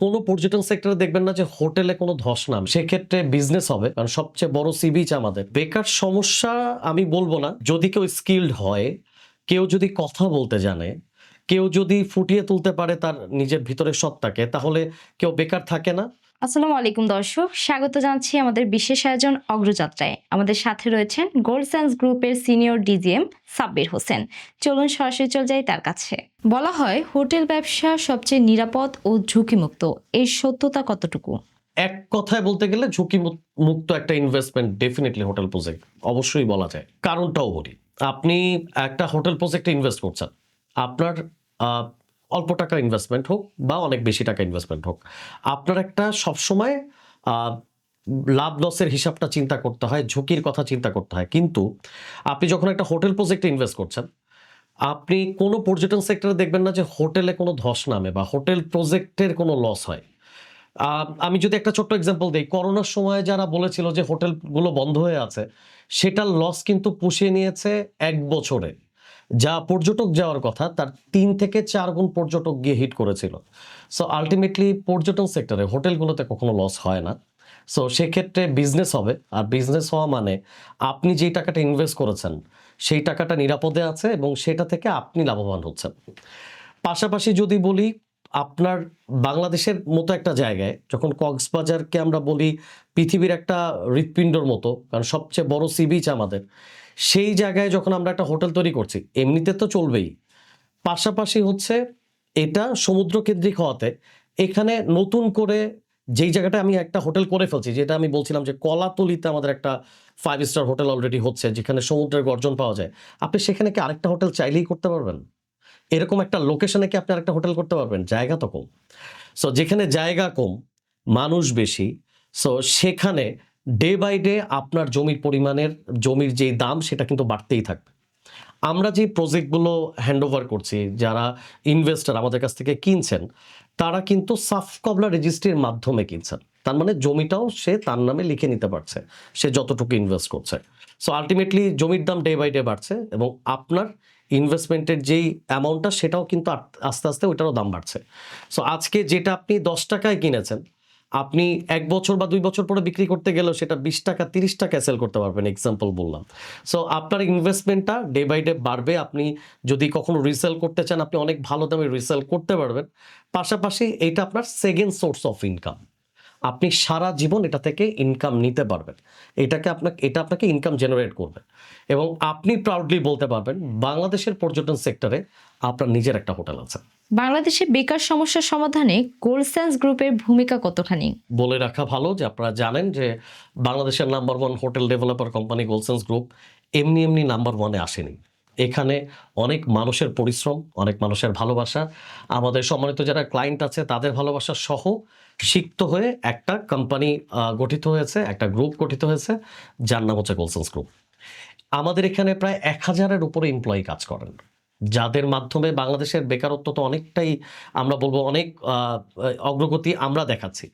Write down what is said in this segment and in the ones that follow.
কোনো পর্যটন সেক্টরে দেখবেন না যে হোটেলে কোনো ধস নাম, সেক্ষেত্রে বিজনেস হবে, কারণ সবচেয়ে বড় সি বিচ আমাদের। বেকার সমস্যা আমি বলবো না, যদি কেউ স্কিলড হয়, কেউ যদি কথা বলতে জানে, কেউ যদি ফুটিয়ে তুলতে পারে তার নিজের ভিতরের সত্তাকে, তাহলে কেউ বেকার থাকে না। আসসালামু আলাইকুম দর্শক, স্বাগত জানাচ্ছি আমাদের বিশেষ আয়োজন অগ্রযাত্রায়। আমাদের সাথে রয়েছেন গোল্ড সায়েন্স গ্রুপের সিনিয়র ডিজিএম সাব্বির হোসেন। চলুন সরাসরি চলে যাই তার কাছে। বলা হয় হোটেল ব্যবসা সবচেয়ে নিরাপদ ও ঝুঁকিমুক্ত, এর সত্যতা কতটুকু? এক কথায় বলতে গেলে ঝুঁকি মুক্ত একটা ইনভেস্টমেন্ট ডেফিনেটলি হোটেল প্রজেক্ট, অবশ্যই বলা যায়। কারণটাও বলি, আপনি একটা হোটেল প্রজেক্টে ইনভেস্ট করছেন, আপনার আহ, অল্প টাকা ইনভেস্টমেন্ট হোক বা অনেক বেশি টাকা ইনভেস্টমেন্ট হোক, আপনার একটা সবসময় আহ, লাভ লসের হিসাবটা চিন্তা করতে হয়, ঝুঁকির কথা চিন্তা করতে হয়। কিন্তু আপনি যখন একটা হোটেল প্রজেক্টে ইনভেস্ট করছেন, আপনি কোনো পর্যটন সেক্টরে দেখবেন না যে হোটেলে কোনো ধস নামে বা হোটেল প্রজেক্টের কোনো লস হয়। আমি যদি একটা ছোট্ট এক্সাম্পল দেই, করোনার সময় যারা বলেছিল যে হোটেলগুলো বন্ধ হয়ে আছে, সেটার লস কিন্তু পুষিয়ে নিয়েছে ১ বছরে। যা পর্যটক যাওয়ার কথা তার ৩ থেকে ৪ গুণ পর্যটক গিয়ে হিট করেছিল। সো আল্টিমেটলি পর্যটন সেক্টরে হোটেলগুলোতে কখনো লস হয় না। সো সেক্ষেত্রে বিজনেস হবে, আর বিজনেস হওয়া মানে আপনি যেই টাকাটা ইনভেস্ট করেছেন সেই টাকাটা নিরাপদে আছে এবং সেটা থেকে আপনি লাভবান হচ্ছেন। পাশাপাশি যদি বলি, আপনার বাংলাদেশের মতো একটা জায়গায় যখন কক্সবাজারকে আমরা বলি পৃথিবীর একটা হৃৎপিণ্ডর মতো, কারণ সবচেয়ে বড় সি বিচ আমাদের, সেই জায়গায় যখন আমরা একটা হোটেল তৈরি করছি, এমনিতে তো চলবেই, পাশাপাশি হচ্ছে এটা সমুদ্র কেন্দ্রিক হওয়াতে এখানে নতুন করে যেই জায়গাটা আমি একটা হোটেল করে ফেলছি, যেটা আমি বলছিলাম যে কলাতলিতে আমাদের একটা 5 স্টার হোটেল অলরেডি হচ্ছে, যেখানে সমুদ্রের গর্জন পাওয়া যায়, আপনি সেখানে কি আরেকটা হোটেল চাইলেই করতে পারবেন? এরকম একটা লোকেশনে কি আপনি আরেকটা হোটেল করতে পারবেন? জায়গা তো কম। সো যেখানে জায়গা কম, মানুষ বেশি, সো সেখানে ডে বাই ডে আপনার জমির পরিমাণের, জমির যেই দাম সেটা কিন্তু বাড়তেই থাকবে। আমরা যে প্রজেক্টগুলো হ্যান্ডওভার করছি, যারা ইনভেস্টর আমাদের কাছ থেকে কিনছেন, তারা কিন্তু সাফ কবলা রেজিস্ট্রির মাধ্যমে কিনছেন। তার মানে জমিটাও সে তার নামে লিখে নিতে পারছে, সে যতটুকু ইনভেস্ট করছে। সো আল্টিমেটলি জমির দাম ডে বাই ডে বাড়ছে এবং আপনার ইনভেস্টমেন্টের যেই অ্যামাউন্টটা সেটাও কিন্তু আস্তে আস্তে ওইটারও দাম বাড়ছে। সো আজকে যেটা আপনি ১০ টাকায় কিনেছেন, আপনি ১ বছর বা ২ বছর পরে বিক্রি করতে গেলেও সেটা ২০ টাকা ৩০ টাকায় সেল করতে পারবেন, এক্সাম্পল বললাম। সো আপনার ইনভেস্টমেন্টটা ডে বাই ডে বাড়বে। আপনি যদি কখনো রিসেল করতে চান, আপনি অনেক ভালো দামে রিসেল করতে পারবেন। পাশাপাশি এটা আপনার সেকেন্ড সোর্স অফ ইনকাম। আপনি সারা জীবন এটা থেকে ইনকাম নিতে পারবেন। এটা আপনাকে ইনকাম জেনারেট করবে এবং আপনি প্রাউডলি বলতে পারবেন বাংলাদেশের পর্যটন সেক্টরে আপনার নিজের একটা হোটেল আছে। বাংলাদেশে বেকার সমস্যার সমাধানে গোল্ড সায়েন্স গ্রুপের ভূমিকা কতখানি? বলে রাখা ভালো যে আপনারা জানেন যে বাংলাদেশের number 1 hotel developer company Goldsense group এমনি এমনি নাম্বার 1-এ আসেনি। এখানে অনেক মানুষের পরিশ্রম, অনেক মানুষের ভালোবাসা, আমাদের সম্মানিত যারা ক্লায়েন্ট আছে তাদের ভালোবাসা সহ সিক্ত হয়ে একটা কোম্পানি গঠিত হয়েছে, একটা গ্রুপ গঠিত হয়েছে, যার নাম হচ্ছে গোল্ডসেন্স গ্রুপ। আমাদের এখানে প্রায় ১,০০০-এর উপরে এমপ্লয়ি কাজ করেন, যাদের মাধ্যমে বাংলাদেশের বেকারত্ব তো অনেকটাই, আমরা বলবো অনেক অগ্রগতি আমরা দেখাচ্ছি।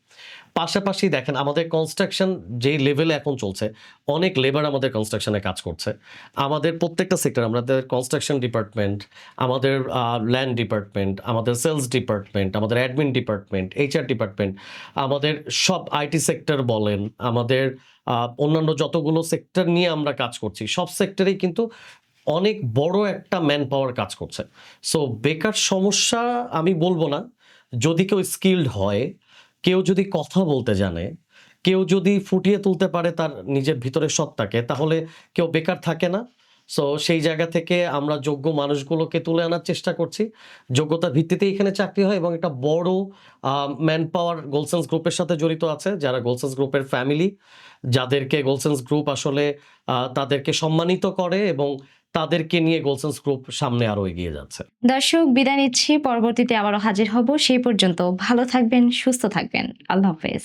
পাশাপাশি দেখেন আমাদের কনস্ট্রাকশন যেই লেভেলে এখন চলছে, অনেক লেবার আমাদের কনস্ট্রাকশনে কাজ করছে। আমাদের প্রত্যেকটা সেক্টর, আমাদের কনস্ট্রাকশন ডিপার্টমেন্ট, আমাদের ল্যান্ড ডিপার্টমেন্ট, আমাদের সেলস ডিপার্টমেন্ট, আমাদের অ্যাডমিন ডিপার্টমেন্ট, এইচআর ডিপার্টমেন্ট, আমাদের সব আইটি সেক্টর বলেন, আমাদের অন্যান্য যতগুলো সেক্টর নিয়ে আমরা কাজ করছি, সব সেক্টরেই কিন্তু অনেক বড় একটা ম্যান পাওয়ার কাজ করছে। সো বেকার সমস্যা আমি বলবো না, যদি কেউ স্কিলড হয়, কেউ যদি কথা বলতে জানে, কেউ যদি ফুটিয়ে তুলতে পারে তার নিজের ভিতরের সত্তাকে, তাহলে কেউ বেকার থাকে না। সো সেই জায়গা থেকে আমরা যোগ্য মানুষগুলোকে তুলে আনার চেষ্টা করছি। যোগ্যতার ভিত্তিতেই এখানে চাকরি হয় এবং একটা বড় ম্যান পাওয়ার গোল্ডসেন্স গ্রুপের সাথে জড়িত আছে, যারা গোল্ডসেন্স গ্রুপের ফ্যামিলি, যাদেরকে গোল্ডসেন্স গ্রুপ আসলে তাদেরকে সম্মানিত করে এবং তাদেরকে নিয়ে গোল্ডসেন্স গ্রুপ সামনে আরো এগিয়ে যাচ্ছে। দর্শক, বিদায় নিচ্ছি, পরবর্তীতে আবারও হাজির হব। সেই পর্যন্ত ভালো থাকবেন, সুস্থ থাকবেন। আল্লাহ হাফেজ।